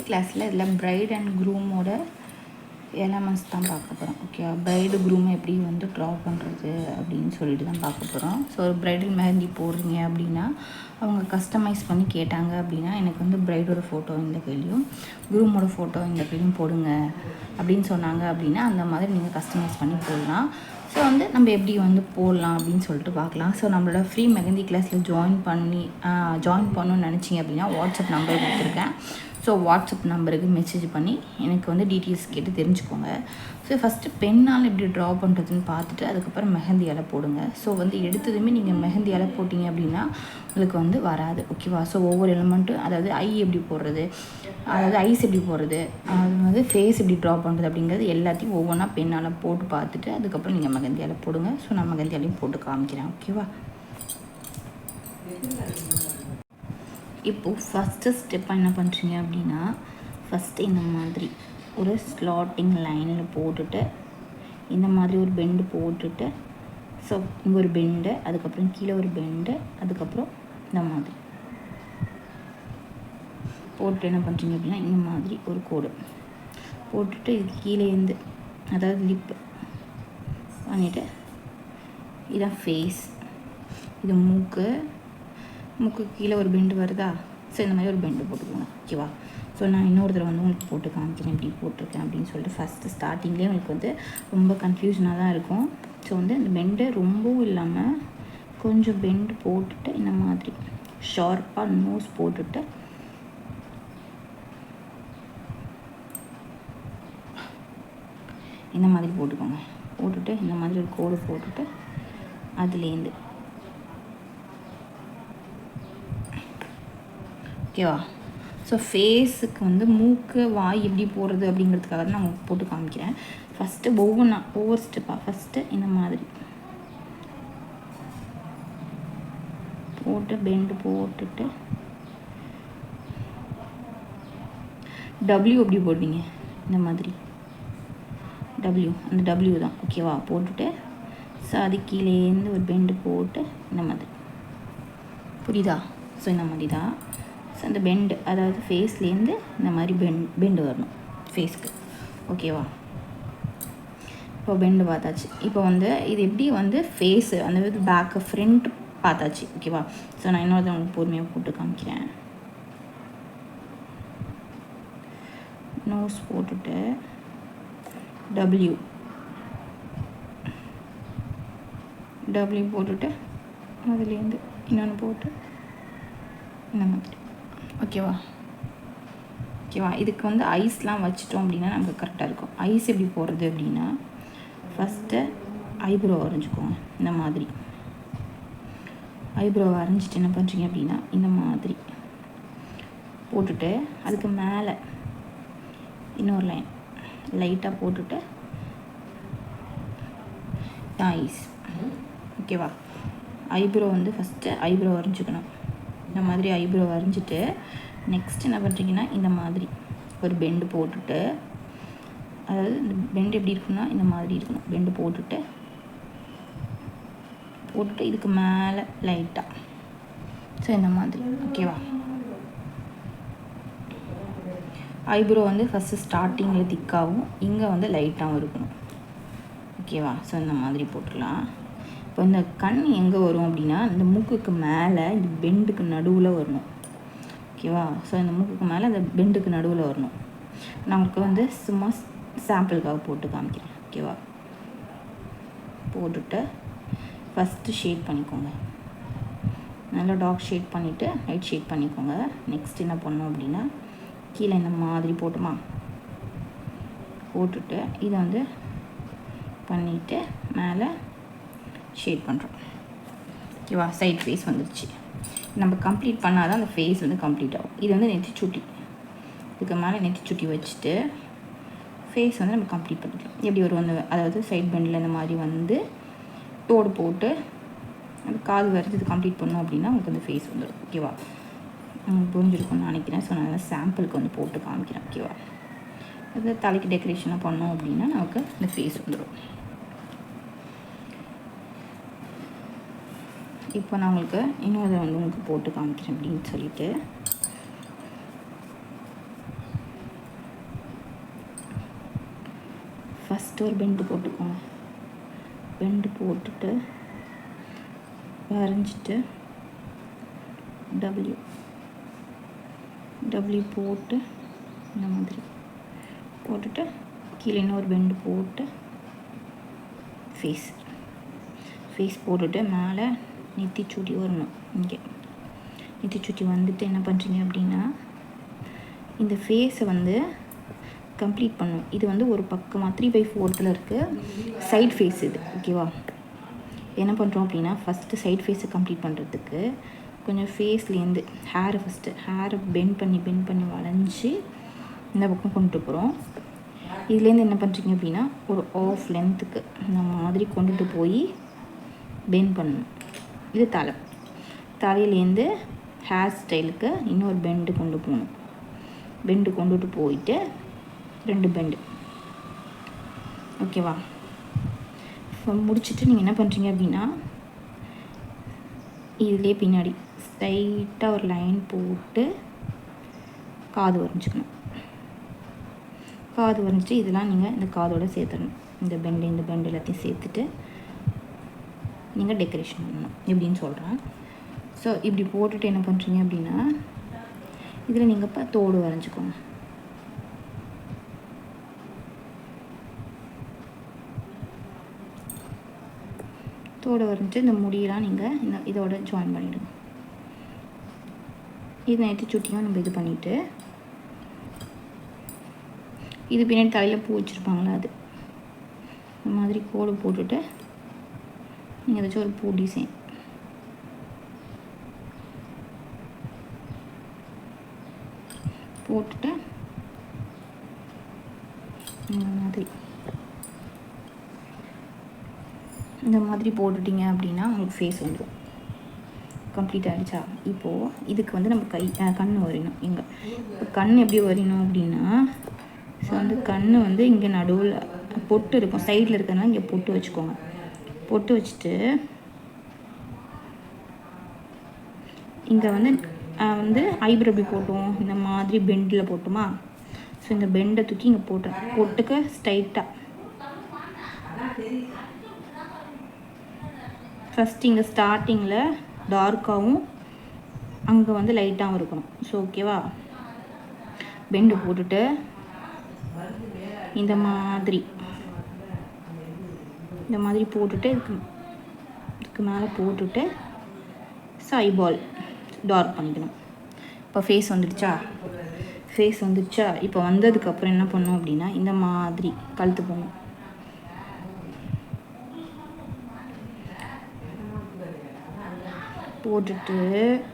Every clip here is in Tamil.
கிளாஸில் இதில் பிரைட் அண்ட் க்ரூமோட எலமெண்ட்ஸ் தான் பார்க்க போகிறோம். ஓகே, பிரைடு க்ரூமை எப்படி வந்து ட்ரா பண்ணுறது அப்படின்னு சொல்லிட்டு தான் பார்க்க போகிறோம். ஸோ ஒரு பிரைடல் மெஹந்தி போடுறீங்க அப்படின்னா அவங்க கஸ்டமைஸ் பண்ணி கேட்டாங்க அப்படின்னா எனக்கு வந்து பிரைடோட ஃபோட்டோ இந்த கையிலையும் க்ரூமோட ஃபோட்டோ இந்த கையிலையும் போடுங்க அப்படின்னு சொன்னாங்க அப்படின்னா அந்த மாதிரி நீங்கள் கஸ்டமைஸ் பண்ணி போடலாம். ஸோ வந்து நம்ம எப்படி வந்து போடலாம் அப்படின்னு சொல்லிட்டு பார்க்கலாம். ஸோ நம்மளோட ஃப்ரீ மெஹந்தி கிளாஸில் ஜாயின் பண்ணணும்னு நினச்சிங்க அப்படின்னா வாட்ஸ்அப் நம்பர் கொடுத்துருக்கேன். ஸோ வாட்ஸ்அப் நம்பருக்கு மெசேஜ் பண்ணி எனக்கு வந்து டீட்டெயில்ஸ் கேட்டு தெரிஞ்சுக்கோங்க. ஸோ ஃபஸ்ட்டு பெண்ணால் எப்படி ட்ரா பண்ணுறதுன்னு பார்த்துட்டு அதுக்கப்புறம் மெஹந்தி இலை போடுங்க. ஸோ வந்து எடுத்ததுமே நீங்கள் மெஹந்தி இலை போட்டிங்க அப்படின்னா உங்களுக்கு வந்து வராது. ஓகேவா? ஸோ ஒவ்வொரு எலிமெண்ட்டும், அதாவது ஐ எப்படி போடுறது, அதாவது ஐஸ் எப்படி போடுறது, அது வந்து ஃபேஸ் எப்படி ட்ரா பண்ணுறது அப்படிங்கிறது எல்லாத்தையும் ஒவ்வொன்றா பெண்ணால் போட்டு பார்த்துட்டு அதுக்கப்புறம் நீங்கள் மெஹந்தி இலை போடுங்க. ஸோ நான் மெஹந்தி இலையும் போட்டு காமிக்கிறேன். ஓகேவா? இப்போது ஃபஸ்ட்டு ஸ்டெப்பாக என்ன பண்ணுறீங்க அப்படின்னா, ஃபஸ்ட்டு இந்த மாதிரி ஒரு ஸ்லாட்டிங் லைனில் போட்டுட்டு இந்த மாதிரி ஒரு பெண்டு போட்டுட்டு, ஸோ இங்கே ஒரு பெண்டு, அதுக்கப்புறம் கீழே ஒரு பெண்டு, அதுக்கப்புறம் இந்த மாதிரி போட்டு என்ன பண்ணுறீங்க அப்படின்னா இந்த மாதிரி ஒரு கோடு போட்டுட்டு இது கீழேருந்து, அதாவது லிப்பு பண்ணிவிட்டு இதான் ஃபேஸ், இது மூக்கு கீழே ஒரு பெண்டு வருதா? ஸோ இந்த மாதிரி ஒரு பெண்டு போட்டுக்கோங்க. ஓகேவா? ஸோ நான் இன்னொரு தடவை வந்து உங்களுக்கு போட்டு காமிக்கிறேன் எப்படி போட்டிருக்கேன் அப்படின்னு சொல்லிட்டு. ஃபஸ்ட்டு ஸ்டார்டிங்லேயே உங்களுக்கு வந்து ரொம்ப கன்ஃபியூஷனாக தான் இருக்கும். ஸோ வந்து இந்த பெண்டு ரொம்பவும் இல்லாமல் கொஞ்சம் பெண்டு போட்டுட்டு இந்த மாதிரி ஷார்ப்பாக நோஸ் போட்டுட்டு இந்த மாதிரி போட்டுக்கோங்க. போட்டுட்டு இந்த மாதிரி ஒரு கோடு போட்டுட்டு அதுலேருந்து ஓகேவா? ஸோ ஃபேஸுக்கு வந்து மூக்கு வாய் எப்படி போடுறது அப்படிங்கிறதுக்காக தான் நான் உங்களுக்கு போட்டு காமிக்கிறேன். ஃபஸ்ட்டு ஒவ்வொரு ஸ்டெப்பாக ஃபஸ்ட்டு இந்த மாதிரி போட்டு பெண்டு போட்டுட்டு டபிள்யூ எப்படி போடுவீங்க? இந்த மாதிரி அந்த டபிள்யூ தான். ஓகேவா? போட்டுட்டு ஸோ அது கீழேருந்து ஒரு பெண்டு போட்டு இந்த மாதிரி, புரியுதா? ஸோ இந்த மாதிரி தான். ஸோ அந்த பெண்டு, அதாவது ஃபேஸ்லேருந்து இந்த மாதிரி பெண்டு வரணும் ஃபேஸ்க்கு. ஓகேவா? இப்போ பெண்டு பார்த்தாச்சு. இப்போ வந்து இது எப்படி வந்து ஃபேஸு அந்த பேக்கு ஃப்ரண்ட் பார்த்தாச்சு. ஓகேவா? ஸோ நான் இன்னொரு உங்களுக்கு பொறுமையாக போட்டு காமிக்கிறேன். நோஸ் போட்டுட்டு டபிள்யூ போட்டுட்டு அதுலேருந்து இன்னொன்று போட்டு இந்த மாதிரி. ஓகேவா? இதுக்கு வந்து ஐஸ்லாம் வச்சிட்டோம் அப்படின்னா நமக்கு கரெக்டாக இருக்கும். ஐஸ் எப்படி போடுறது அப்படின்னா ஃபஸ்ட்டு ஐப்ரோ வரைஞ்சிக்கோங்க. இந்த மாதிரி ஐப்ரோ வரைஞ்சிட்டு என்ன பண்ணுறீங்க அப்படின்னா இந்த மாதிரி போட்டுட்டு அதுக்கு மேலே இன்னொரு லைன் லைட்டாக போட்டுட்டு ஐஸ். ஓகேவா? ஐப்ரோ வந்து ஃபஸ்ட்டு ஐப்ரோ வரைஞ்சிக்கணும். இந்த மாதிரி ஐப்ரோ வரைஞ்சிட்டு நெக்ஸ்ட் என்ன பண்ணுறீங்கன்னா இந்த மாதிரி ஒரு பெண்டு போட்டுட்டு, அதாவது இந்த பெண்டு எப்படி இருக்குன்னா இந்த மாதிரி இருக்கணும். பெண்டு போட்டுட்டு இதுக்கு மேலே லைட்டாக, ஸோ இந்த மாதிரி. ஓகேவா? ஐப்ரோ வந்து ஃபஸ்ட்டு ஸ்டார்டிங்கில் திக்காகவும் இங்கே வந்து லைட்டாகவும் இருக்கணும். ஓகேவா? ஸோ இந்த மாதிரி போட்டுடலாம். இப்போ இந்த கண் எங்கே வரும் அப்படின்னா இந்த மூக்குக்கு மேலே இந்த பெண்டுக்கு நடுவில் வரணும். ஓகேவா? ஸோ இந்த மூக்குக்கு மேலே இந்த பெண்டுக்கு நடுவில் வரணும். நான் உங்களுக்கு வந்து சும்மா சாம்பிளுக்காக போட்டு காமிக்கிறேன். ஓகேவா? போட்டுட்டு ஃபஸ்ட்டு ஷேட் பண்ணிக்கோங்க. நல்லா டார்க் ஷேட் பண்ணிவிட்டு லைட் ஷேட் பண்ணிக்கோங்க. நெக்ஸ்ட் என்ன பண்ணோம் அப்படின்னா கீழே இந்த மாதிரி போட்டுட்டு இதை வந்து பண்ணிவிட்டு மேலே ஷேட் பண்ணுறோம். ஓகேவா? சைட் ஃபேஸ் வந்துடுச்சு. நம்ம கம்ப்ளீட் பண்ணால் தான் அந்த ஃபேஸ் வந்து கம்ப்ளீட் ஆகும். இது வந்து நெத்திச்சுட்டி, இதுக்கு மேலே நெத்திச்சுட்டி வச்சுட்டு ஃபேஸ் வந்து நம்ம கம்ப்ளீட் பண்ணிக்கலாம். எப்படி ஒரு வந்து, அதாவது சைட் பெண்டில் இந்த மாதிரி வந்து தோடு போட்டு அந்த காது வரைஞ்சி இது கம்ப்ளீட் பண்ணோம் அப்படின்னா உங்களுக்கு அந்த ஃபேஸ் வந்துடும். ஓகேவா? புரிஞ்சிருக்கும்னு நினைக்கிறேன். ஸோ நான் சாம்பிளுக்கு வந்து போட்டு காமிக்கிறேன். ஓகேவா? அது தலைக்கு டெக்கரேஷனாக பண்ணோம் அப்படின்னா நமக்கு இந்த ஃபேஸ் வந்துடும். இப்போ நான் உங்களுக்கு இன்னொரு வந்து உங்களுக்கு போட்டு காமிக்கிறேன் அப்படின்னு சொல்லிட்டு ஃபஸ்ட்டு ஒரு பெண்டு போட்டுக்கோங்க. பெண்டு போட்டுட்டு வரைஞ்சிட்டு டபிள்யூ போட்டு இந்த மாதிரி போட்டுட்டு கீழே இன்னொரு பெண்டு போட்டு ஃபேஸ் போட்டுட்டு மேலே நெத்திச்சுட்டி வரணும். இங்கே நெத்திச்சுட்டி வந்துட்டு என்ன பண்ணுறீங்க அப்படின்னா இந்த ஃபேஸை வந்து கம்ப்ளீட் பண்ணும். இது வந்து ஒரு பக்கமாக 3/4 இருக்குது சைட் ஃபேஸ் இது. ஓகேவா? என்ன பண்ணுறோம் அப்படின்னா ஃபஸ்ட்டு சைட் ஃபேஸை கம்ப்ளீட் பண்ணுறதுக்கு கொஞ்சம் ஃபேஸ்லேருந்து ஹேரை பெண்ட் பண்ணி வளைஞ்சி இந்த பக்கம் கொண்டுட்டு போகிறோம். இதுலேருந்து என்ன பண்ணுறீங்க அப்படின்னா ஒரு ஆஃப் லென்த்துக்கு இந்த மாதிரி கொண்டுட்டு போய் பெண்ட் பண்ணணும். இது தலையிலேருந்து ஹேர் ஸ்டைலுக்கு இன்னொரு பெண்டு கொண்டு போகணும். பெண்டு கொண்டுட்டு போயிட்டு 2 பெண்டு. ஓகேவா? இப்போ முடிச்சுட்டு நீங்கள் என்ன பண்ணுறீங்க அப்படின்னா இதுலேயே பின்னாடி ஸ்ட்ரைட்டாக ஒரு லைன் போட்டு காது வரைஞ்சிக்கணும். காது வரைஞ்சிட்டு இதெல்லாம் நீங்கள் இந்த காதோடு சேர்த்துடணும். இந்த பெண்டு எல்லாத்தையும் சேர்த்துட்டு நீங்கள் டெக்கரேஷன் பண்ணணும் எப்படின்னு சொல்கிறேன். ஸோ இப்படி போட்டுட்டு என்ன பண்ணுறீங்க அப்படின்னா இதில் நீங்கள் இப்போ தோடு வரைஞ்சிக்கோங்க. தோடு வரைஞ்சிட்டு இந்த முடியெல்லாம் நீங்கள் இதோட ஜாயின் பண்ணிவிடுங்க. இது நெத்திச்சுட்டியும் நம்ம இது பண்ணிவிட்டு இது பின்னாடி தலையில் பூ வச்சுருப்பாங்களா அது இந்த மாதிரி கோடு போட்டுட்டு நீங்கள் ஏதாச்சும் ஒரு பூ டிசைன் போட்டுட்டு இந்த மாதிரி போட்டுட்டிங்க அப்படின்னா உங்களுக்கு ஃபேஸ் வந்துடும். கம்ப்ளீட் ஆகிடுச்சா? இப்போது இதுக்கு வந்து நம்ம கண் வரையணும். எங்கே இப்போ கண் எப்படி வரையணும் அப்படின்னா ஸோ வந்து கண் வந்து இங்கே நடுவில் பொட்டு இருக்கும், சைடில் இருக்கிறதுனால இங்கே பொட்டு வச்சுக்கோங்க. பொட்டு வச்சுட்டு இங்கே வந்து ஐப்ரோ எப்படி போட்டோம் இந்த மாதிரி பெண்டில் போட்டோமா? ஸோ இந்த பெண்டை தூக்கி இங்கே பொட்டுக்கு ஸ்ட்ரைட்டாக ஃபஸ்ட்டு இங்கே ஸ்டார்டிங்கில் டார்க்காகவும் அங்கே வந்து லைட்டாகவும் இருக்கணும். ஸோ ஓகேவா? பெண்டு போட்டுட்டு இந்த மாதிரி போட்டுட்டு இதுக்கு மேலே போட்டுட்டு ஐபால் டார்க் பண்ணிக்கணும். இப்போ ஃபேஸ் வந்துடுச்சா? இப்போ வந்ததுக்கப்புறம் என்ன பண்ணணும் அப்படின்னா இந்த மாதிரி கழுத்து போகணும். போட்டுட்டு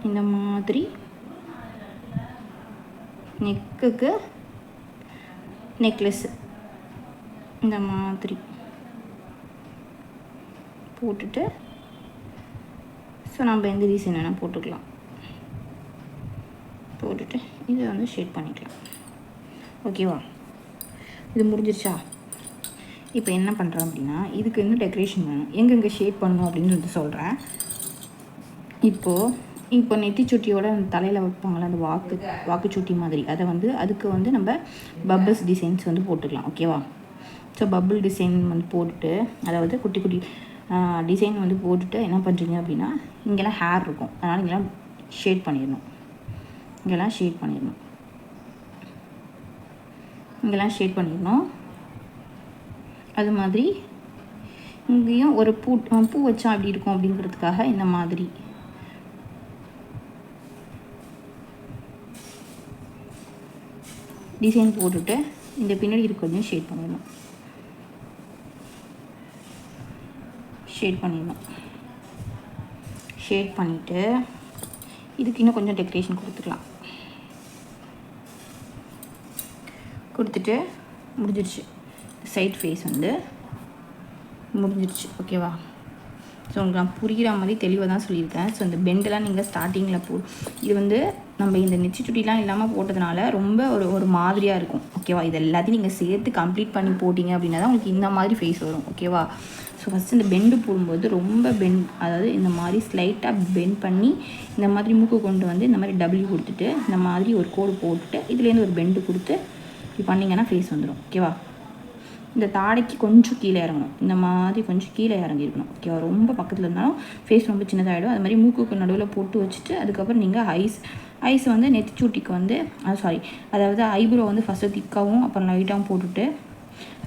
இந்த மாதிரி நெக்குக்கு நெக்லஸ் இந்த மாதிரி போட்டுட்டு ஸோ நம்ம எந்த டிசைன் வேணால் போட்டுக்கலாம். போட்டுட்டு இதை வந்து ஷேட் பண்ணிக்கலாம். ஓகேவா? இது முடிஞ்சிருச்சா? இப்போ என்ன பண்ணுறோம் அப்படின்னா இதுக்கு இன்னும் டெக்கரேஷன் வேணும். எங்கெங்கே ஷேட் பண்ணணும் அப்படின்னு வந்து சொல்கிறேன். இப்போ நெத்திச்சுட்டியோட அந்த தலையில் வைப்பாங்களா அந்த வாக்குச்சுட்டி மாதிரி அதை வந்து அதுக்கு வந்து நம்ம பப்பிள்ஸ் டிசைன்ஸ் வந்து போட்டுக்கலாம். ஓகேவா? ஸோ பப்பிள் டிசைன் வந்து போட்டுட்டு அதாவது குட்டி குட்டி டிசைன் வந்து போட்டுட்டு என்ன பண்ணுறீங்க அப்படின்னா இங்கெல்லாம் ஹேர் இருக்கும், அதனால் இங்கெல்லாம் ஷேட் பண்ணிடணும். அது மாதிரி இங்கேயும் ஒரு பூ வச்சா அப்படி இருக்கும் அப்படிங்கிறதுக்காக இந்த மாதிரி டிசைன் போட்டுட்டு இந்த பின்னாடி இருக்கிறதையும் ஷேட் பண்ணிடணும். ஷேட் பண்ணிவிட்டு இதுக்கு இன்னும் கொஞ்சம் டெக்கரேஷன் கொடுத்துட்டு முடிஞ்சிருச்சு. சைட் ஃபேஸ் வந்து முடிஞ்சிருச்சு. ஓகேவா? ஸோ உங்களுக்கு நான் புரிகிற மாதிரி தெளிவாக தான் சொல்லியிருக்கேன். ஸோ இந்த பெண்டெல்லாம் நீங்கள் ஸ்டார்டிங்கில் இது வந்து நம்ம இந்த நெத்திச்சுட்டிலாம் இல்லாமல் போட்டதுனால ரொம்ப ஒரு மாதிரியாக இருக்கும். ஓகேவா? இது எல்லாத்தையும் நீங்கள் சேர்த்து கம்ப்ளீட் பண்ணி போட்டிங்க அப்படின்னா தான் உங்களுக்கு இந்த மாதிரி ஃபேஸ் வரும். ஓகேவா? ஸோ ஃபஸ்ட்டு இந்த பெண்டு போடும்போது ரொம்ப அதாவது இந்த மாதிரி ஸ்லைட்டாக பெண்ட் பண்ணி இந்த மாதிரி மூக்கு கொண்டு வந்து இந்த மாதிரி டபிள்யூ கொடுத்துட்டு இந்த மாதிரி ஒரு கோடு போட்டுட்டு இதுலேருந்து ஒரு பெண்டு கொடுத்து இப்படி பண்ணிங்கன்னா ஃபேஸ் வந்துடும். ஓகேவா? இந்த தாடைக்கு கொஞ்சம் கீழே இறங்கணும், இந்த மாதிரி கொஞ்சம் கீழே இறங்கிருக்கணும். ஓகேவா? ரொம்ப பக்கத்தில் இருந்தாலும் ஃபேஸ் ரொம்ப சின்னதாகிடும். அது மாதிரி மூக்குக்கு நடுவில் போட்டு வச்சுட்டு அதுக்கப்புறம் நீங்கள் ஐஸ் வந்து நெத்திச்சூட்டிக்கு வந்து அதாவது ஐப்ரோ வந்து ஃபஸ்ட்டு திக்காகவும் அப்புறம் லைட்டாகவும் போட்டுட்டு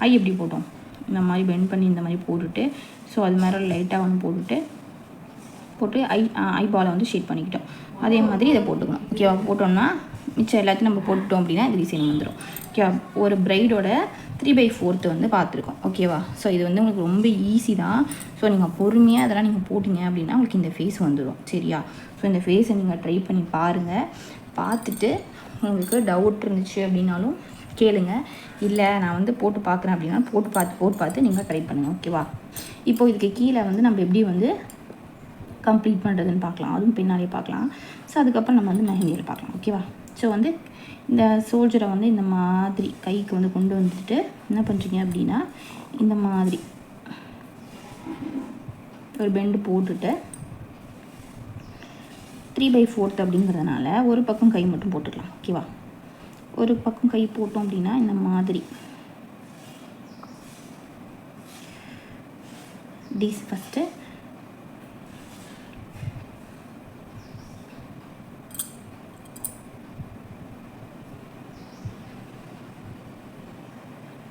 ஐ எப்படி போட்டோம் இந்த மாதிரி பெண்ட் பண்ணி இந்த மாதிரி போட்டுட்டு ஸோ அது மாதிரி லைட்டாக வந்து போட்டு ஐபாலை வந்து ஷேட் பண்ணிக்கிட்டோம். அதே மாதிரி இதை போட்டுக்கணும். ஓகேவா? போட்டோம்னா மிச்சம் எல்லாத்தையும் நம்ம போட்டுட்டோம் அப்படின்னா இது டிசைன் வந்துடும். ஓகேவா? ஒரு பிரைடோட 3/4 வந்து பார்த்துருக்கோம். ஓகேவா? ஸோ இது வந்து உங்களுக்கு ரொம்ப ஈஸி தான். ஸோ நீங்கள் பொறுமையாக அதெல்லாம் நீங்கள் போட்டிங்க அப்படின்னா உங்களுக்கு இந்த ஃபேஸ் வந்துடும். சரியா? ஸோ இந்த ஃபேஸை நீங்கள் ட்ரை பண்ணி பாருங்கள். பார்த்துட்டு உங்களுக்கு டவுட் இருந்துச்சு அப்படின்னாலும் கேளுங்க. இல்லை நான் வந்து போட்டு பார்க்குறேன் அப்படின்னா போட்டு பார்த்து நீங்கள் ட்ரை பண்ணுங்கள். ஓகேவா? இப்போது இதுக்கு கீழே வந்து நம்ம எப்படி வந்து கம்ப்ளீட் பண்ணுறதுன்னு பார்க்கலாம். அதுவும் பின்னாலே பார்க்கலாம். ஸோ அதுக்கப்புறம் நம்ம வந்து மெஹந்தியில் பார்க்கலாம். ஓகேவா? ஸோ வந்து இந்த சோல்ஜரை வந்து இந்த மாதிரி கைக்கு வந்து கொண்டு வந்துட்டு என்ன பண்ணுறீங்க அப்படின்னா இந்த மாதிரி ஒரு பெண்டு போட்டுட்டு 3/4 அப்படிங்கிறதுனால ஒரு பக்கம் கை மட்டும் போட்டுக்கலாம். ஓகேவா? ஒரு பக்கம் கை போட்டோம் அப்படின்னா இந்த மாதிரி ஃபஸ்ட்டு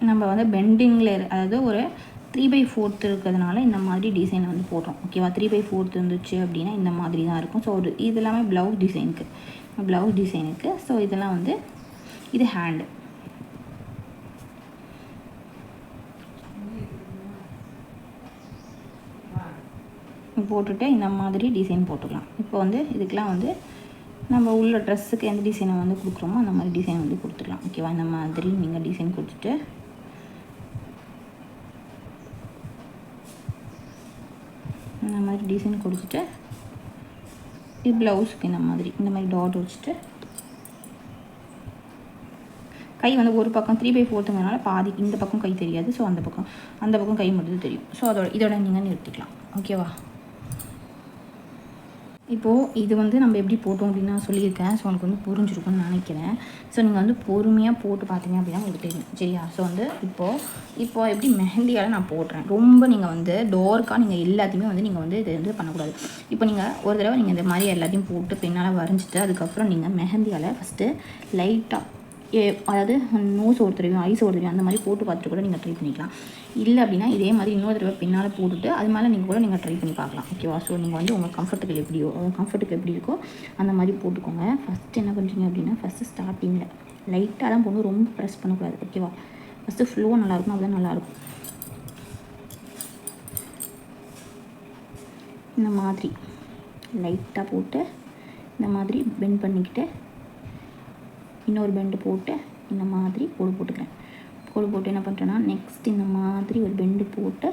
நம்ம வந்து பெண்டிங்கில் அதாவது ஒரு 3/4 இருக்கிறதுனால இந்த மாதிரி டிசைனை வந்து போடுறோம். ஓகேவா? 3/4 இருந்துச்சு அப்படின்னா இந்த மாதிரி தான் இருக்கும். ஸோ இது எல்லாமே ப்ளவுஸ் டிசைனுக்கு. ஸோ இதெல்லாம் வந்து இது ஹேண்டு போட்டுட்டு இந்த மாதிரி டிசைன் போட்டுக்கலாம். இப்போ வந்து இதுக்கெலாம் வந்து நம்ம உள்ள ட்ரெஸ்ஸுக்கு எந்த டிசைனை வந்து கொடுக்குறோமோ அந்த மாதிரி டிசைன் வந்து கொடுத்துக்கலாம். ஓகேவா? இந்த மாதிரி நீங்கள் டிசைன் கொடுத்துட்டு இந்த மாதிரி டிசைன் கொடுத்துட்டு இது ப்ளவுஸுக்கு இந்த மாதிரி டாட் வச்சுட்டு கை வந்து ஒரு பக்கம் 3/4ங்கிறனால பாதி இந்த பக்கம் கை தெரியாது. ஸோ அந்த பக்கம் கை மட்டும் தெரியும். ஸோ இதோட நீங்கள் நிறுத்திக்கலாம். ஓகேவா? இப்போது இது வந்து நம்ம எப்படி போட்டோம் அப்படின்னு நான் சொல்லியிருக்கேன். ஸோ உங்களுக்கு வந்து புரிஞ்சிருக்கும்னு நினைக்கிறேன். ஸோ நீங்கள் வந்து பொறுமையாக போட்டு பார்த்தீங்க அப்படின்னா உங்களுக்கு தெரியும். சரியா? ஸோ வந்து இப்போது எப்படி மெஹந்தியால் நான் போடுறேன். ரொம்ப நீங்கள் வந்து டோர்க்காக நீங்கள் எல்லாத்தையுமே வந்து நீங்கள் வந்து இது வந்து பண்ணக்கூடாது. இப்போ நீங்கள் ஒரு தடவை நீங்கள் இந்த மாதிரி எல்லாத்தையும் போட்டு பின்னால் வரைஞ்சிட்டு அதுக்கப்புறம் நீங்கள் மெஹந்தியால் ஃபஸ்ட்டு லைட்டாக அதாவது நோஸ் ஒரு தடவையும் ஐஸ் ஒரு தடவையும் அந்த மாதிரி போட்டு பார்த்துட்டு கூட நீங்கள் ட்ரை பண்ணிக்கலாம். இல்லை அப்படின்னா இதே மாதிரி இன்னொரு தடவை பின்னால் போட்டுட்டு அது மேலே நீங்கள் ட்ரை பண்ணி பார்க்கலாம். ஓகேவா? ஸோ நீங்கள் வந்து உங்கள் கம்ஃபர்ட்டுக்கு எப்படி இருக்கோ அந்த மாதிரி போட்டுக்கோங்க. ஃபஸ்ட்டு என்ன பண்ணுறீங்க அப்படின்னா ஃபஸ்ட்டு ஸ்டார்டிங்கில் லைட்டாக தான் போகணும், ரொம்ப ப்ரெஸ் பண்ணக்கூடாது. ஓகேவா? ஃபஸ்ட்டு ஃப்ளோவாக நல்லாயிருக்கும், அதுதான் நல்லாயிருக்கும். இந்த மாதிரி லைட்டாக போட்டு இந்த மாதிரி பெண்ட் பண்ணிக்கிட்டு இன்னொரு பெண்டு போட்டு இந்த மாதிரி போட்டுக்கிறேன். போட்டு என்ன பண்ணுறேன்னா நெக்ஸ்ட் இந்த மாதிரி ஒரு பெண்டு போட்டு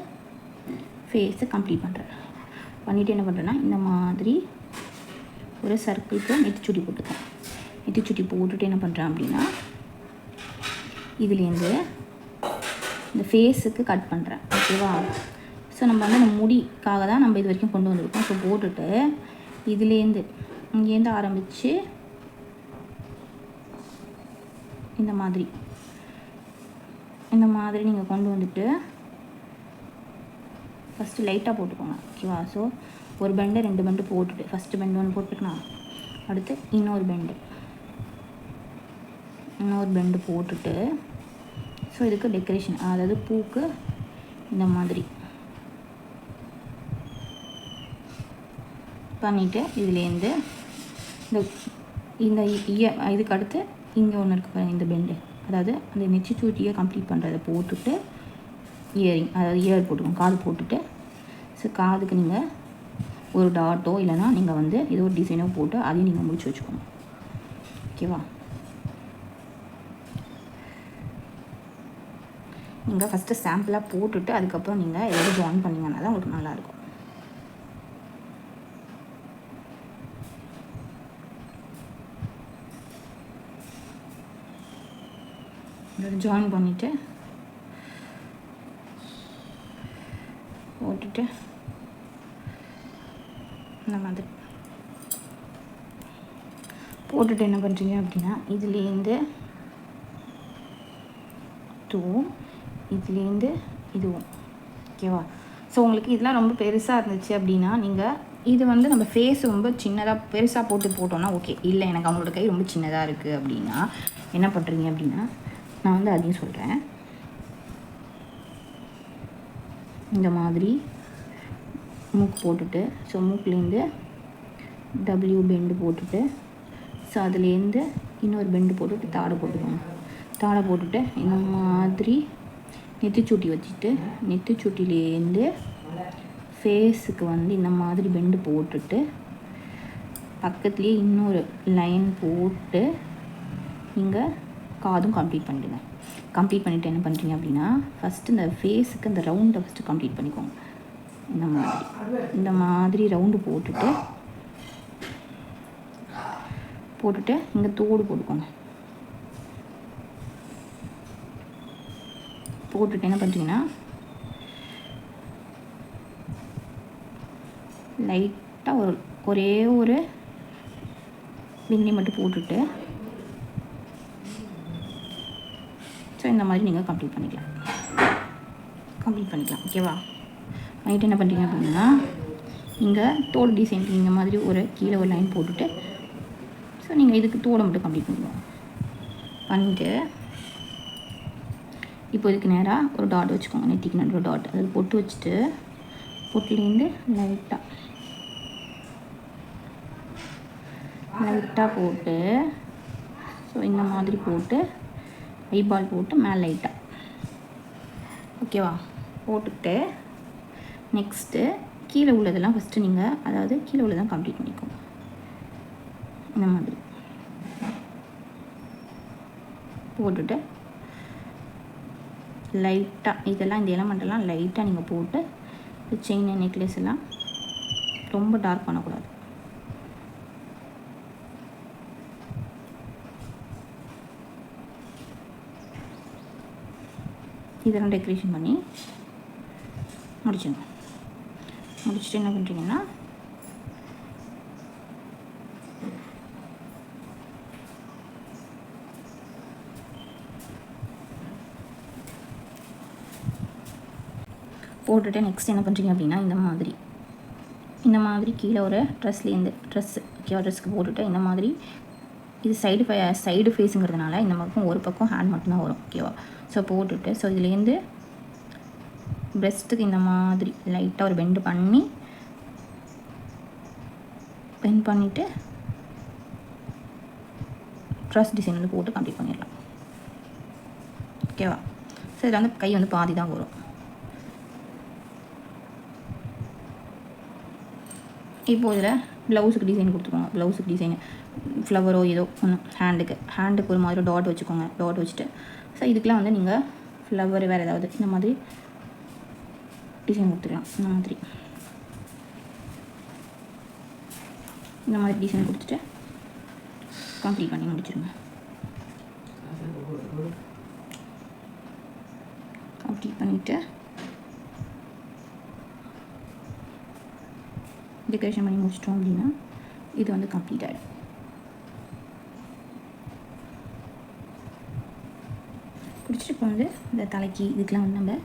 ஃபேஸை கம்ப்ளீட் பண்ணிவிட்டு என்ன பண்ணுறேன்னா இந்த மாதிரி ஒரு சர்க்கிளுக்கு நெத்திச்சுட்டி போட்டுக்கிறேன். நெத்திச்சுட்டி போட்டுட்டு என்ன பண்ணுறேன் அப்படின்னா இதுலேருந்து இந்த ஃபேஸுக்கு கட் பண்ணுறேன். ஓகேவா? ஸோ நம்ம வந்து அந்த முடிக்காக தான் நம்ம இது வரைக்கும் கொண்டு வந்திருக்கோம். ஸோ போட்டுட்டு இங்கேருந்து ஆரம்பித்து இந்த மாதிரி நீங்கள் கொண்டு வந்துட்டு ஃபஸ்ட்டு லைட்டாக போட்டுக்கோங்க. ஓகேவா? ஸோ ஒரு பெண்டு 2 பெண்டு போட்டுட்டு ஃபஸ்ட்டு பெண்டு ஒன்று போட்டுக்கலாம். அடுத்து இன்னொரு பெண்டு போட்டுட்டு ஸோ இதுக்கு டெக்கரேஷன் அதாவது பூக்கு இந்த மாதிரி பண்ணிவிட்டு இதுலேருந்து இந்த இதுக்கு அடுத்து இங்கே ஒன்று இருக்குது பாருங்கள், இந்த பெண்டு அதாவது அந்த நெத்திச்சூட்டியை கம்ப்ளீட் பண்ணுறதை போட்டுட்டு இயரிங் அதாவது இயர் போட்டுக்கோங்க, காது போட்டுட்டு ஸோ காதுக்கு நீங்கள் ஒரு டாட்டோ இல்லைனா நீங்கள் வந்து ஏதோ ஒரு டிசைனோ போட்டு அதையும் நீங்கள் முடிச்சு வச்சுக்கோங்க. ஓகேவா? நீங்கள் ஃபஸ்ட்டு சாம்பிளாக போட்டுட்டு அதுக்கப்புறம் நீங்கள் எதாவது ஜாயின் பண்ணிங்கன்னா தான் உங்களுக்கு நல்லாயிருக்கும். ஜாயின் பண்ணிவிட்டு போட்டுட்டு இந்த மாதிரி போட்டுட்டு என்ன பண்ணுறீங்க அப்படின்னா இதுலேருந்து இதுலேருந்து இதுவும். ஓகேவா? ஸோ உங்களுக்கு இதெல்லாம் ரொம்ப பெருசாக இருந்துச்சு அப்படின்னா நீங்கள் இது வந்து நம்ம ஃபேஸ் ரொம்ப சின்னதாக பெருசாக போட்டோம்னா ஓகே. இல்லை எனக்கு அவங்களோட கை ரொம்ப சின்னதாக இருக்குது அப்படின்னா என்ன பண்ணுறீங்க அப்படின்னா, நான் வந்து அதையும் சொல்கிறேன். இந்த மாதிரி மூக்கு போட்டுட்டு, ஸோ மூக்குலேருந்து டபிள்யூ பெண்டு போட்டுட்டு, ஸோ அதுலேருந்து இன்னொரு பெண்டு போட்டுட்டு தாடை போட்டுக்கோங்க. தாடை போட்டுட்டு இந்த மாதிரி நெத்திச்சூட்டி வச்சுட்டு, நெத்திச்சூட்டிலேருந்து ஃபேஸுக்கு வந்து இந்த மாதிரி பெண்டு போட்டுட்டு, பக்கத்துலேயே இன்னொரு லைன் போட்டு நீங்கள் காதும் கம்ப்ளீட் பண்ணிவிடுங்க. கம்ப்ளீட் பண்ணிவிட்டு என்ன பண்ணுறீங்க அப்படின்னா, ஃபஸ்ட்டு இந்த ஃபேஸுக்கு இந்த ரவுண்டை ஃபஸ்ட்டு கம்ப்ளீட் பண்ணிக்கோங்க. இந்த மாதிரி ரவுண்டு போட்டுட்டு இங்கே தோடு போட்டுக்கோங்க. போட்டுட்டு என்ன பண்ணுறீங்கன்னா, லைட்டாக ஒரே ஒரு விண்ணி மட்டும் போட்டுட்டு, ஸோ இந்த மாதிரி நீங்கள் கம்ப்ளீட் பண்ணிக்கலாம். ஓகேவா? நைட்டு என்ன பண்ணுறீங்க அப்படின்னா, இங்கே தோடு டிசைனுக்கு இந்த மாதிரி ஒரு கீழே ஒரு லைன் போட்டுட்டு, ஸோ நீங்கள் இதுக்கு தோடை மட்டும் கம்ப்ளீட் பண்ணிவிட்டு இப்போ இதுக்கு நேராக ஒரு டாட் வச்சுக்கோங்க. நெத்திக்கு நடுவு டாட் அது பொட்டு வச்சுட்டு, பொட்டுலேருந்து லைட்டாக போட்டு, ஸோ இந்த மாதிரி போட்டு ஐபால் போட்டு மேலே லைட்டாக. ஓகேவா? போட்டுக்கிட்டு நெக்ஸ்ட்டு கீழே உள்ளதெல்லாம் ஃபஸ்ட்டு நீங்கள், அதாவது கீழே உள்ளதெல்லாம் கம்ப்ளீட் பண்ணிக்கோங்க. இந்த மாதிரி போட்டுட்டு லைட்டாக இதெல்லாம் இந்த எலமெண்ட்டெல்லாம் லைட்டாக நீங்கள் போட்டு செயின் நெக்லஸ் எல்லாம் ரொம்ப டார்க் பண்ணக்கூடாது. இதெல்லாம் டெக்கரேஷன் பண்ணி முடிச்சுட்டு என்ன பண்ணுறீங்கன்னா, போட்டுட்டு நெக்ஸ்ட் என்ன பண்ணுறீங்க அப்படின்னா, இந்த மாதிரி கீழே ஒரு ட்ரெஸ்ஸுக்கு போட்டுட்டு இந்த மாதிரி இது சைடு ஃபேஸுங்கிறதுனால இந்த பக்கம் ஒரு பக்கம் ஹேண்ட் மட்டும்தான் வரும். ஓகேவா? ஸோ போட்டுட்டு, ஸோ இதுலேருந்து பிரெஸ்ட்டுக்கு இந்த மாதிரி லைட்டாக ஒரு பெண்ட் பண்ணிவிட்டு ட்ரெஸ் டிசைன் வந்து போட்டு கம்ப்ளீட் பண்ணிடலாம். ஓகேவா? ஸோ இதில் வந்து கை வந்து பாதி தான் வரும். இப்போது இதில் ப்ளவுஸுக்கு டிசைன் கொடுத்துக்கோங்க. ப்ளவுஸுக்கு டிசைன் ஃப்ளவரோ ஏதோ ஒன்று, ஹேண்டுக்கு ஒரு மாதிரி டாட் வச்சுக்கோங்க. டாட் வச்சுட்டு, ஸோ இதுக்கெலாம் வந்து நீங்கள் ஃப்ளவர் வேறு ஏதாவது இந்த மாதிரி டிசைன் கொடுத்துக்கலாம். இந்த மாதிரி டிசைன் கொடுத்துட்டு கம்ப்ளீட் பண்ணி முடிச்சிடுங்க. கம்ப்ளீட் பண்ணிவிட்டு டெக்கரேஷன் பண்ணி முடிச்சிட்டோம் அப்படின்னா இது வந்து கம்ப்ளீட் ஆகிடும். பிடிச்சிட்டு இப்போ வந்து இந்த தலைக்கு இதுக்கெலாம் வந்து நம்ம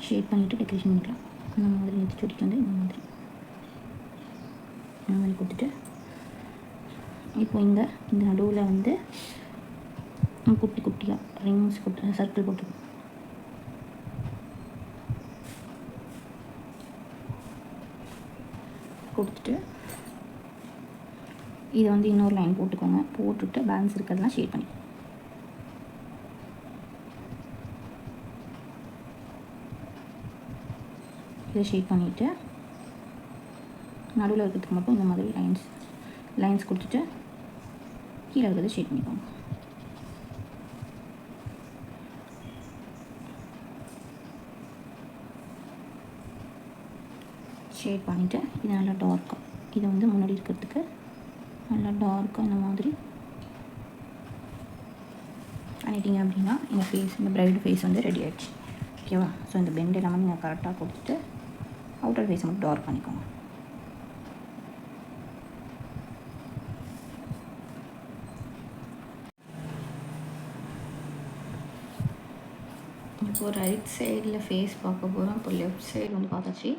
ஷேட் பண்ணிவிட்டு டெக்கரேஷன் பண்ணிக்கலாம். இந்த மாதிரி நெத்திச்சூட்டிக்கு வந்து இந்த மாதிரி கொடுத்துட்டு, இப்போ இந்த நடுவில் வந்து குட்டி குட்டியாக ரிங்ஸ் சர்க்கிள் போட்டு கொடுத்துட்டு இதை வந்து இன்னொரு லைன் போட்டுக்கோங்க. போட்டுட்டு பேலன்ஸ் இருக்கிறதெல்லாம் ஷேட் பண்ணி இதை ஷேட் பண்ணிவிட்டு நடுவில் இருக்கிறதுக்கு மட்டும் இந்த மாதிரி லைன்ஸ் கொடுத்துட்டு கீழே இருக்கிறத ஷேட் பண்ணிக்கோங்க. ஷேட் பண்ணிவிட்டு இது நல்லா டார்க்காக, இதை வந்து முன்னாடி இருக்கிறதுக்கு நல்லா டார்க்காக இந்த மாதிரி பண்ணிட்டீங்க அப்படின்னா இந்த ப்ரைடு ஃபேஸ் வந்து ரெடி ஆகிடுச்சு. ஓகேவா? ஸோ இந்த பெண்ட் எல்லாமே நீங்கள் கரெக்டாக கொடுத்துட்டு அவுட்டர் ஃபேஸை மட்டும் டார்க் பண்ணிக்கோங்க. இப்போது ரைட் சைடில் ஃபேஸ் பார்க்க போகிறோம். இப்போ லெஃப்ட் சைடு வந்து பார்த்தாச்சு.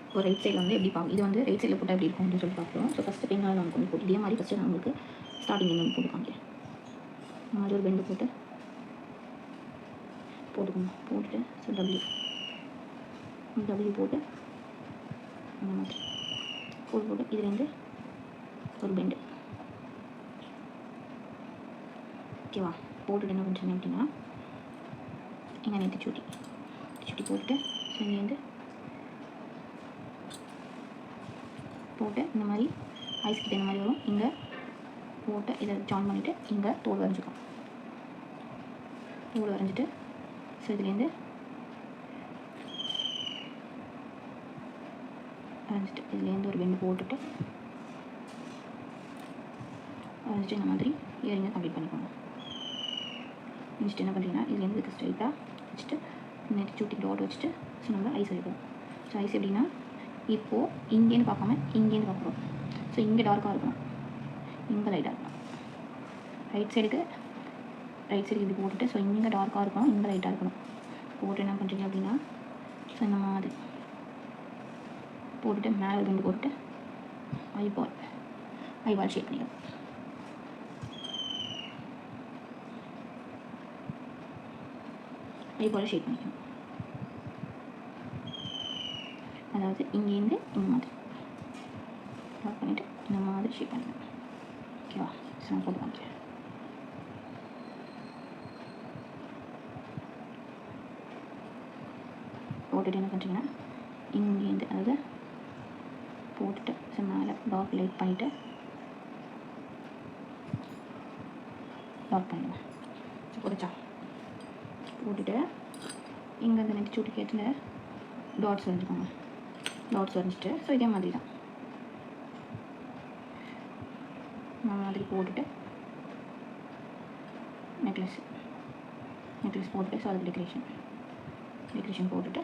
இப்போ ரைட் சைடில் வந்து எப்படி பார்க்க, இது வந்து ரைட் சைடில் போட்டால் எப்படி இருக்கும் அப்படின்னு சொல்லி பார்க்குறோம். ஸோ ஃபஸ்ட்டு பெண்ணால் நான் கொஞ்சம் போட்டு இதே மாதிரி ஃபஸ்ட்டு நான் உங்களுக்கு ஸ்டார்டிங் வந்து போட்டு காமிக்கிறேன். இந்த மாதிரி ஒரு பெண்டு போட்டுக்கோங்க. போட்டுட்டு ஸோ டபிள்யூ போட்டு இந்த மாதிரி போட்டு இதுலேருந்து ஒரு பெண்டு ஓகேவா. போட்டுட்டு என்ன பண்ணுறீங்க அப்படின்னா இங்கே நெத்தி சுட்டி போட்டுட்டு ஸோ இங்கேருந்து போட்டு இந்த மாதிரி ஐஸ் கிட்ட இந்த மாதிரி வரும். இங்கே போட்டு இதை ஜாயின் பண்ணிவிட்டு இங்கே தோல் வரைஞ்சிக்கும். தோல் வரைஞ்சிட்டு ஸோ இதுலேருந்து இதுலேருந்து ஒரு பெண்டு போட்டுட்டு வரைஞ்சிட்டு இந்த மாதிரி இயரிங்கை கம்ப்ளீட் பண்ணிக்கோங்க. நெக்ஸ்ட் என்ன பண்ணுறீங்கன்னா இதுலேருந்து இதுக்கு ஸ்ட்ரைட்டாக வச்சுட்டு நெட்டி சுட்டி டாட் வச்சுட்டு ஸோ நம்ம ஐஸ் வைப்போம். ஸோ ஐஸ் எப்படின்னா இப்போது இங்கேருந்து பார்க்காம இங்கேருந்து பார்க்குறோம். ஸோ இங்கே டார்க்காக இருக்கணும், இங்கே லைட்டாக இருக்கணும். ரைட் சைடுக்கு இப்படி போட்டுட்டு ஸோ இங்கே டார்க்காக இருக்கணும், இங்கே லைட்டாக இருக்கணும். போட்டு என்ன பண்ணுறீங்க அப்படின்னா ஸோ இந்த மாதிரி போட்டுட்டு மேலே ஒரு பெண்டு போட்டுட்டு ஐபால் ஷேப் பண்ணிக்கலாம். ஐபால் ஷேப் பண்ணிக்கணும். அதாவது இங்கேருந்து இந்த மாதிரி லாக் பண்ணிவிட்டு இந்த மாதிரி ஷேப் பண்ணிக்கணும். ஓகேவா. ஸோ நான் போட்டு காமிக்கிறேன். போட்டுட்டு என்ன பண்ணுறீங்கன்னா இங்கேருந்து அதாவது போட்டுட்டு ஸோ மேலே டார்க் லைட் பண்ணிவிட்டு லாக் பண்ணிடுங்க. ஸோ போட்டுச்சா. போட்டுட்டு இங்கே அந்த நெட்டி சுட்டி கேட்டுல டாட்ஸ் வரைஞ்சிக்கோங்க. டாட்ஸ் வரைஞ்சிட்டு ஸோ இதே மாதிரி தான் இந்த மாதிரி போட்டுட்டு நெக்லஸ் போட்டுட்டு ஸோ அதுக்கு டெக்கரேஷன் போட்டுட்டு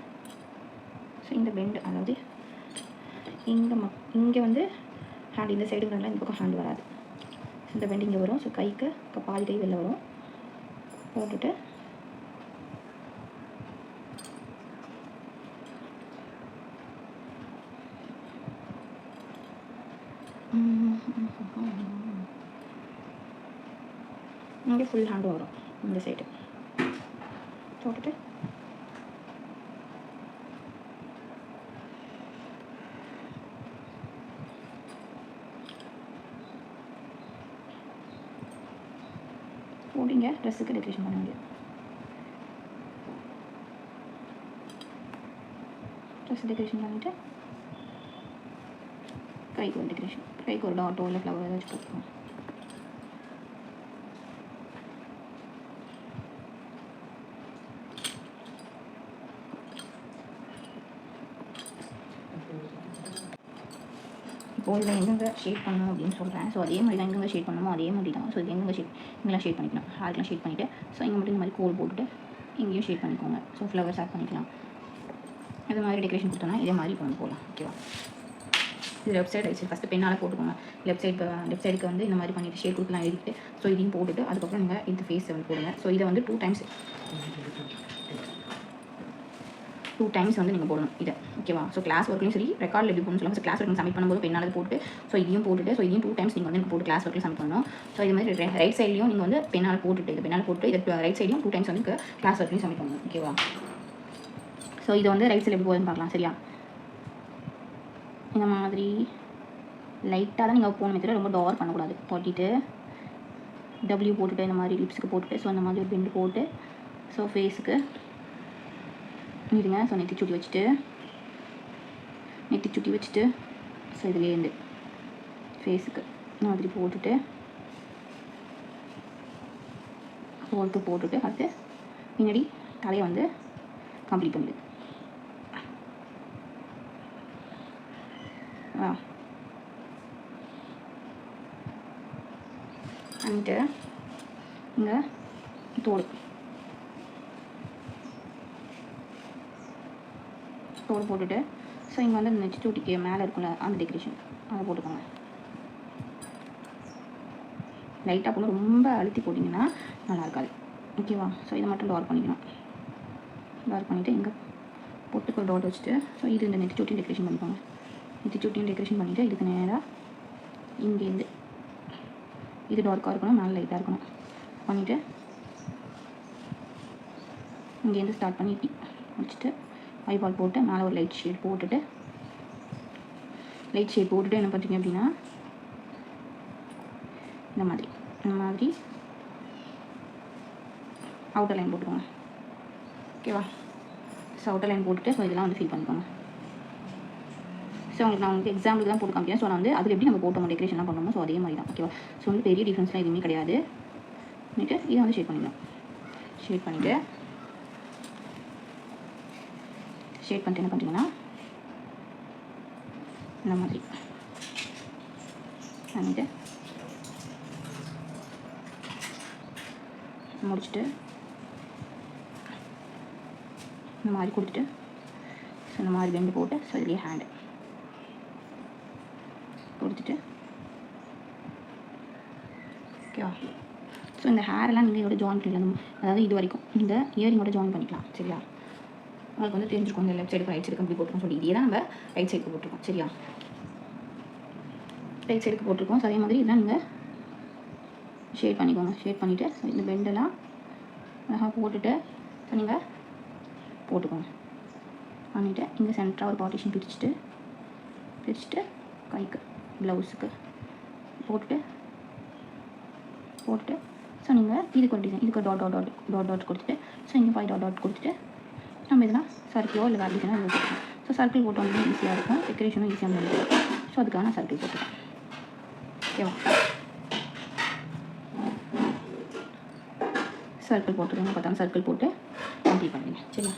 ஸோ இந்த பெண்டு அதாவது இங்கே வந்து ஹேண்ட் இந்த சைடு வரலாம், இந்த பக்கம் ஹேண்ட் வராது. ஸோ இந்த பெண்டு இங்கே வரும். ஸோ கைக்கு பாதி கை வெளில வரும். போட்டுட்டு இங்கே ஃபுல் ஹேண்டும் வரும் இந்த சைடு. போட்டுட்டு போட்டிங்க ட்ரெஸ்ஸுக்கு டெக்கரேஷன் பண்ண முடியும். ட்ரெஸ் டெக்கரேஷன் பண்ணிவிட்டு கைக்கு ஒரு டெக்கரேஷன், கைக்கு ஒரு டாட்டோ இல்லை ஃப்ளவர் ஏதாச்சும் போட்டுக்கோங்க. இப்போ இதில் எங்கெங்கே ஷேட் பண்ணணும் அப்படின்னு சொல்கிறேன். ஸோ அதே மாதிரி தான் எங்கெங்கே ஷேட் பண்ணணுமோ அதே மாதிரி தான். ஸோ இது எங்கெங்கே இங்கெல்லாம் ஷேட் பண்ணிக்கலாம். ஹேர்க்கெலாம் ஷேட் பண்ணிவிட்டு ஸோ இங்கே மட்டும் இந்த மாதிரி கோல் போட்டுட்டு இங்கேயும் ஷேட் பண்ணிக்கோங்க. ஸோ ஃப்ளவர்ஸ் ஆட் பண்ணிக்கலாம். இது மாதிரி டெக்கரேஷன் கொடுத்தோன்னா இதே மாதிரி கொண்டு போகலாம். ஓகேவா. இது left side right side first பெண்ணால் போட்டுக்கோங்க. லெஃப்ட் சைடுக்கு வந்து இந்த மாதிரி பண்ணிவிட்டு ஷேட் கொடுக்கலாம் எழுதிட்டு ஸோ இதையும் போட்டுட்டு அதுக்கப்புறம் நீங்கள் இந்த ஃபேஸ் வந்து போடுங்க. ஸோ இதை வந்து 2 டைம்ஸ் வந்து நீங்கள் போடணும் இதை. ஓகேவா. ஸோ கிளாஸ் ஒர்க்லையும் சரி ரெக்கார்டில் எப்படி போகணும்னு சொல்லுவாங்க. ஸோ கிளாஸ் ஒர்க்கில் சப்மிட் பண்ணும்போது பெண்ணால் போட்டு ஸோ இதையும் போட்டுட்டு ஸோ இதையும் 2 டைம்ஸ் நீங்கள் வந்து எனக்கு போட்டு கிளாஸ் ஒர்க்கில் சப்மிட் பண்ணணும். ஸோ இது மாதிரி ரைட் சைட்லையும் நீங்கள் வந்து பெண்ணால் போட்டு இதை ரைட் சைடையும் 2 டைம்ஸ் வந்து கிளாஸ் ஒர்க்லையும் சப்மிட் பண்ணணும். ஓகேவா. ஸோ இதை வந்து ரைட் சைடில் எப்படி போகுதுன்னு பார்க்கலாம். சரியா. இந்த மாதிரி லைட்டாக தான் நீங்கள் போகணுமே தவிர ரொம்ப டார்க் பண்ணக்கூடாது. போட்டிட்டு டபிள்யூ போட்டுட்டு இந்த மாதிரி லிப்ஸுக்கு போட்டுட்டு ஸோ அந்த மாதிரி ஒரு பெண்டு போட்டு ஸோ ஃபேஸுக்கு இருங்க. ஸோ நெத்தி சுட்டி வச்சுட்டு ஸோ இதுலேருந்து ஃபேஸுக்கு மாதிரி போட்டுட்டு போட்டுட்டு அடுத்து பின்னாடி தலையை வந்து கம்ப்ளீட் பண்ணிடு. பண்ணிட்டு இங்கே தோடு போட்டுட்டு ஸோ இங்கே வந்து அந்த நெச்சி சூட்டிக்கு மேலே இருக்கும்ல அந்த டெக்கரேஷன் அதை போட்டுக்கோங்க. லைட்டாக போட்டு ரொம்ப அழுத்தி போட்டிங்கன்னா நல்லா இருக்காது. ஓகேவா. ஸோ இதை மட்டும் டார்க் பண்ணிக்கணும். டார்க் பண்ணிவிட்டு இங்கே பொட்டுக்கு ஒரு டாட் வச்சுட்டு ஸோ இது இந்த நெத்திச்சூட்டியும் டெக்கரேஷன் பண்ணிக்கோங்க. நெத்திச்சூட்டியும் டெக்கரேஷன் பண்ணிவிட்டு இதுக்கு நேராக இங்கேருந்து இது டார்க்காக இருக்கணும், மேலே லைட்டாக இருக்கணும் பண்ணிவிட்டு இங்கேருந்து ஸ்டார்ட் பண்ணி இப்படி வச்சுட்டு ஐபால் போட்டு மேலே ஒரு லைட் ஷேட் போட்டுட்டு என்ன பண்ணுறீங்க அப்படின்னா இந்த மாதிரி அவுட்டர் லைன் போட்டுக்கோங்க. ஓகேவா? ஸோ அவுட்டர் லைன் போட்டுட்டு ஸோ இதெல்லாம் வந்து ஃபில் பண்ணிக்கோங்க. ஸோ உங்களுக்கு நான் உங்களுக்கு எக்ஸாம்பிளுக்கு தான் போட்டு காமிக்கிறேன். ஸோ நான் வந்து அதில் எப்படி நம்ம போட்டோம் டெக்கரேஷன்லாம் பண்ணணும். ஸோ அதே மாதிரி தான். ஓகேவா? ஸோ வந்து பெரிய டிஃப்ரென்ஸ்லாம் எதுவுமே கிடையாது. பண்ணிவிட்டு இதை வந்து ஷேட் பண்ணிடணும். ஷேட் பண்ணிவிட்டு என்ன பண்ணுறீங்கன்னா இந்த மாதிரி பண்ணிவிட்டு முடிச்சுட்டு இந்த மாதிரி கொடுத்துட்டு ஸோ இந்த மாதிரி பெண்டு போட்டு ஸோ இதுலேயே ஹேண்டு கொடுத்துட்டு ஓகேவா? ஸோ இந்த ஹேரெல்லாம் நீங்கள் இதோட ஜாயின் பண்ணிடலாம். அதாவது இது வரைக்கும் இந்த இயரிங்கோட ஜாயின் பண்ணிக்கலாம். சரியா? உங்களுக்கு வந்து தெரிஞ்சுருக்கோம் இந்த லெஃப்ட் சைடுக்கு ரைட் சைடுக்கு அப்படி போட்டிருக்கோம் சொல்லி இதே தான் நம்ம ரைட் சைடுக்கு போட்டிருக்கோம். சரியா? ரைட் சைடுக்கு போட்டிருக்கோம். ஸோ அதே மாதிரி இதெல்லாம் நீங்கள் ஷேட் பண்ணிக்கோங்க. ஷேட் பண்ணிவிட்டு ஸோ இந்த பெண்டெல்லாம் அழகாக போட்டுட்டு ஸோ நீங்கள் போட்டுக்கோங்க. பண்ணிவிட்டு இங்கே சென்டராக ஒரு பார்ட்டிஷன் பிரிச்சுட்டு கைக்கு ப்ளவுஸுக்கு போட்டுட்டு ஸோ நீங்கள் இதுக்கு ஒரு டிசைன் இதுக்கு டாட் கொடுத்துட்டு ஸோ இங்கே 5 டாட் கொடுத்துட்டு நம்ம இதெல்லாம் சர்க்கிளோ இல்லை வேறு டிசைனோ போட்டுருக்கோம். ஸோ சர்க்கிள் போட்டோம்னா ஈஸியாக இருக்கும், டெக்கரேஷனும் ஈஸியாக இருக்கும். ஸோ அதுக்காக நான் சர்க்கிள் போட்டுருக்கேன். ஓகேவா? சர்க்கிள் போட்டுருக்கோங்க. பார்த்தாலும் சர்க்கிள் போட்டு கம்ப்ளீட் பண்ணுங்க. சரியா?